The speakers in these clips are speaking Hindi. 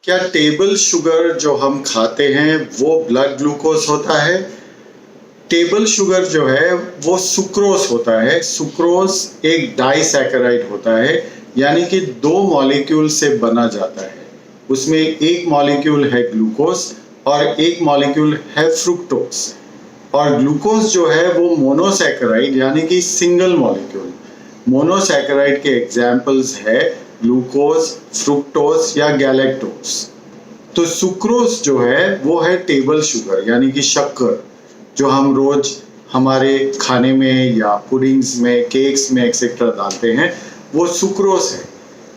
क्या टेबल शुगर जो हम खाते हैं वो ब्लड ग्लूकोज होता है? टेबल शुगर जो है वो सुक्रोज होता है। सुक्रोज एक डाइसैकेराइड होता है, यानी कि दो मॉलिक्यूल से बना जाता है। उसमें एक मॉलिक्यूल है ग्लूकोज और एक मॉलिक्यूल है फ्रुक्टोज। और ग्लूकोज जो है वो मोनोसैकेराइड यानी कि सिंगल मॉलिक्यूल। मोनोसैकेराइड के एग्जाम्पल्स है ग्लूकोज, फ्रुक्टोज या गैलेक्टोज। तो सुक्रोज जो है वो है टेबल शुगर यानी कि शक्कर, जो हम रोज हमारे खाने में या पुडिंग्स में, केक्स में एक्सेट्रा डालते हैं, वो सुक्रोज है।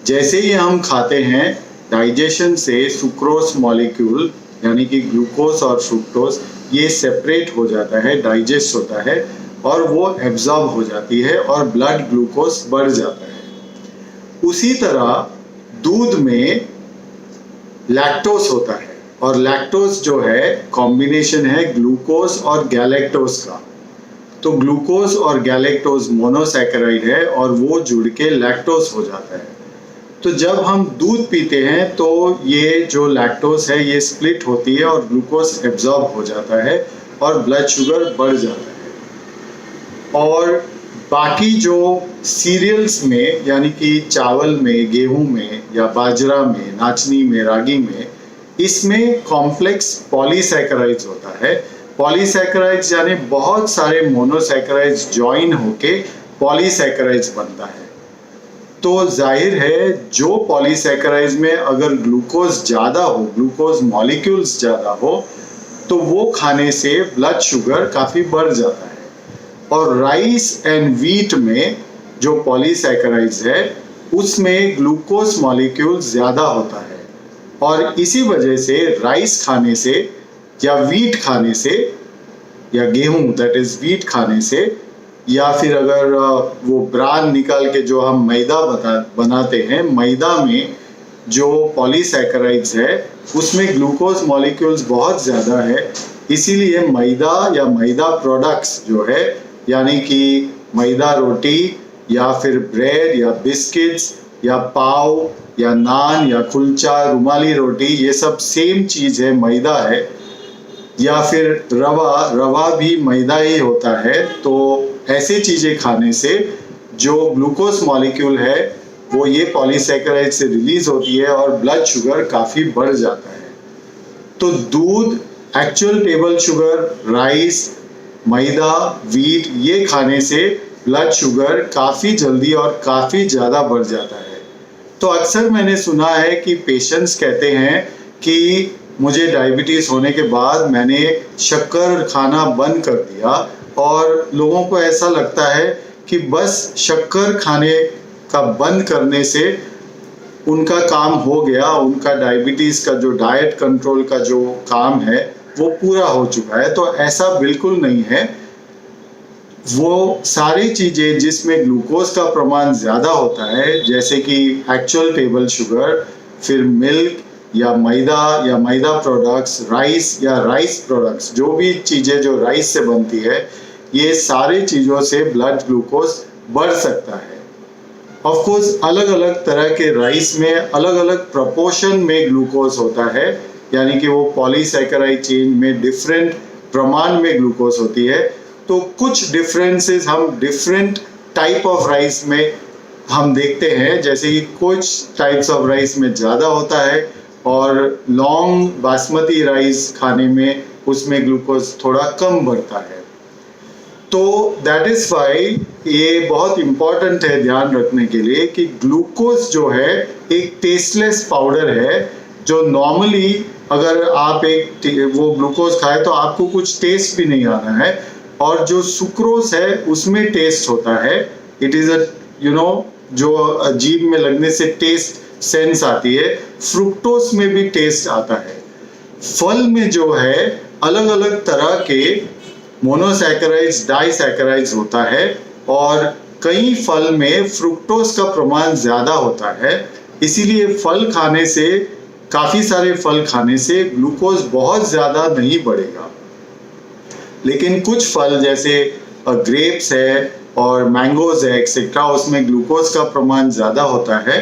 जैसे ही हम खाते हैं, डाइजेशन से सुक्रोज मॉलिक्यूल यानी कि ग्लूकोज और फ्रुक्टोज ये सेपरेट हो जाता है, डाइजेस्ट होता है और वो एब्जॉर्ब हो जाती है और ब्लड ग्लूकोज बढ़ जाता है। उसी तरह दूध में लैक्टोज होता है और लैक्टोज जो है कॉम्बिनेशन है ग्लूकोज और गैलेक्टोज का। तो ग्लूकोज और गैलेक्टोज मोनोसैकेराइड है और वो जुड़ के लैक्टोज हो जाता है। तो जब हम दूध पीते हैं तो ये जो लैक्टोज है ये स्प्लिट होती है और ग्लूकोज एब्जॉर्ब हो जाता है और ब्लड शुगर बढ़ जाता है। और बाकी जो सीरियल्स में यानी कि चावल में, गेहूं में या बाजरा में, नाचनी में, रागी में, इसमें कॉम्प्लेक्स पॉलीसैकेराइड्स होता है। पॉलीसैकेराइड्स यानी बहुत सारे मोनोसैकेराइड्स ज्वाइन होके पॉलीसैकेराइड्स बनता है। तो जाहिर है जो पॉलीसैकेराइड्स में अगर ग्लूकोज ज़्यादा हो, ग्लूकोज मॉलिक्यूल्स ज़्यादा हो, तो वो खाने से ब्लड शुगर काफ़ी बढ़ जाता है। और राइस एंड व्हीट में जो पॉलीसैकेराइड्स है उसमें ग्लूकोज मॉलिक्यूल ज़्यादा होता है और इसी वजह से राइस खाने से या व्हीट खाने से या गेहूं दैट इज व्हीट खाने से, या फिर अगर वो ब्रान निकाल के जो हम मैदा बनाते हैं, मैदा में जो पॉलीसैकेराइड्स है उसमें ग्लूकोज मॉलिक्यूल्स बहुत ज़्यादा है। इसीलिए मैदा या मैदा प्रोडक्ट्स जो है यानी कि मैदा रोटी या फिर ब्रेड या बिस्किट्स या पाव या नान या कुलचा, रुमाली रोटी, ये सब सेम चीज़ है, मैदा है। या फिर रवा भी मैदा ही होता है। तो ऐसे चीज़ें खाने से जो ग्लूकोज मॉलिक्यूल है वो ये पॉलीसैकेराइड से रिलीज होती है और ब्लड शुगर काफ़ी बढ़ जाता है। तो दूध, एक्चुअल टेबल शुगर, राइस, मैदा, व्हीट, ये खाने से ब्लड शुगर काफ़ी जल्दी और काफ़ी ज़्यादा बढ़ जाता है। तो अक्सर मैंने सुना है कि पेशेंट्स कहते हैं कि मुझे डायबिटीज़ होने के बाद मैंने शक्कर खाना बंद कर दिया, और लोगों को ऐसा लगता है कि बस शक्कर खाने का बंद करने से उनका काम हो गया, उनका डायबिटीज़ का जो डाइट कंट्रोल का जो काम है वो पूरा हो चुका है। तो ऐसा बिल्कुल नहीं है। वो सारी चीज़ें जिसमें ग्लूकोज का प्रमाण ज़्यादा होता है, जैसे कि एक्चुअल टेबल शुगर, फिर मिल्क या मैदा प्रोडक्ट्स, राइस या राइस प्रोडक्ट्स, जो भी चीज़ें जो राइस से बनती है, ये सारी चीज़ों से ब्लड ग्लूकोज बढ़ सकता है। ऑफ कोर्स अलग अलग तरह के राइस में अलग अलग प्रोपोर्शन में ग्लूकोज होता है, यानी कि वो पॉलीसैकेराइड चेन में डिफरेंट प्रमाण में ग्लूकोज होती है। तो कुछ डिफरेंसेस हम डिफरेंट टाइप ऑफ राइस में हम देखते हैं, जैसे कि कुछ टाइप्स ऑफ राइस में ज़्यादा होता है और लॉन्ग बासमती राइस खाने में उसमें ग्लूकोज थोड़ा कम बढ़ता है। तो दैट इज़ वाई ये बहुत इम्पॉर्टेंट है ध्यान रखने के लिए कि ग्लूकोज जो है एक टेस्टलेस पाउडर है, जो नॉर्मली अगर आप वो ग्लूकोज खाए तो आपको कुछ टेस्ट भी नहीं आना है। और जो सुक्रोज है उसमें टेस्ट होता है। इट इज़ जो जीभ में लगने से टेस्ट सेंस आती है। फ्रुक्टोज में भी टेस्ट आता है। फल में जो है अलग अलग तरह के मोनोसैकेराइड्स, डाइसैकेराइड्स होता है और कई फल में फ्रुक्टोज का प्रमाण ज़्यादा होता है। इसीलिए फल खाने से, काफ़ी सारे फल खाने से ग्लूकोज बहुत ज़्यादा नहीं बढ़ेगा। लेकिन कुछ फल जैसे ग्रेप्स है और मैंगोज है एक्सेट्रा, उसमें ग्लूकोज का प्रमाण ज़्यादा होता है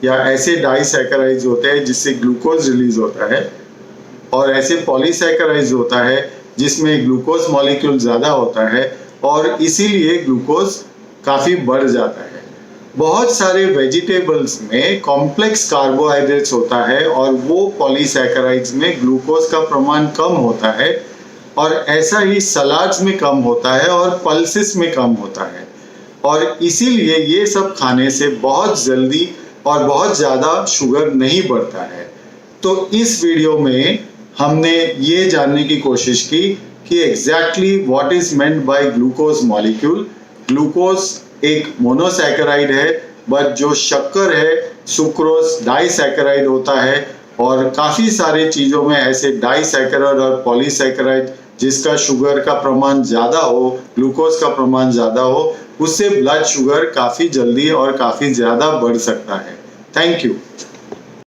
या ऐसे डाइसैकेराइड्स होते हैं जिससे ग्लूकोज रिलीज होता है, और ऐसे पॉलीसैकेराइड्स होता है जिसमें ग्लूकोज मॉलिक्यूल ज़्यादा होता है और इसीलिए ग्लूकोज काफ़ी बढ़ जाता है। बहुत सारे वेजिटेबल्स में कॉम्प्लेक्स कार्बोहाइड्रेट्स होता है और वो पॉलीसैकेराइड्स में ग्लूकोज का प्रमाण कम होता है, और ऐसा ही सलाड्स में कम होता है और पल्सेस में कम होता है, और इसीलिए ये सब खाने से बहुत जल्दी और बहुत ज़्यादा शुगर नहीं बढ़ता है। तो इस वीडियो में हमने ये जानने की कोशिश की कि exactly what is meant by glucose molecule. Glucose एक मोनोसैकेराइड है, बट जो शक्कर है सुक्रोज डाइसैकेराइड होता है, और काफ़ी सारे चीज़ों में ऐसे डाइसैकेराइड और पॉलीसैकेराइड जिसका शुगर का प्रमाण ज़्यादा हो, ग्लूकोज का प्रमाण ज़्यादा हो, उससे ब्लड शुगर काफ़ी जल्दी और काफ़ी ज़्यादा बढ़ सकता है। Thank you.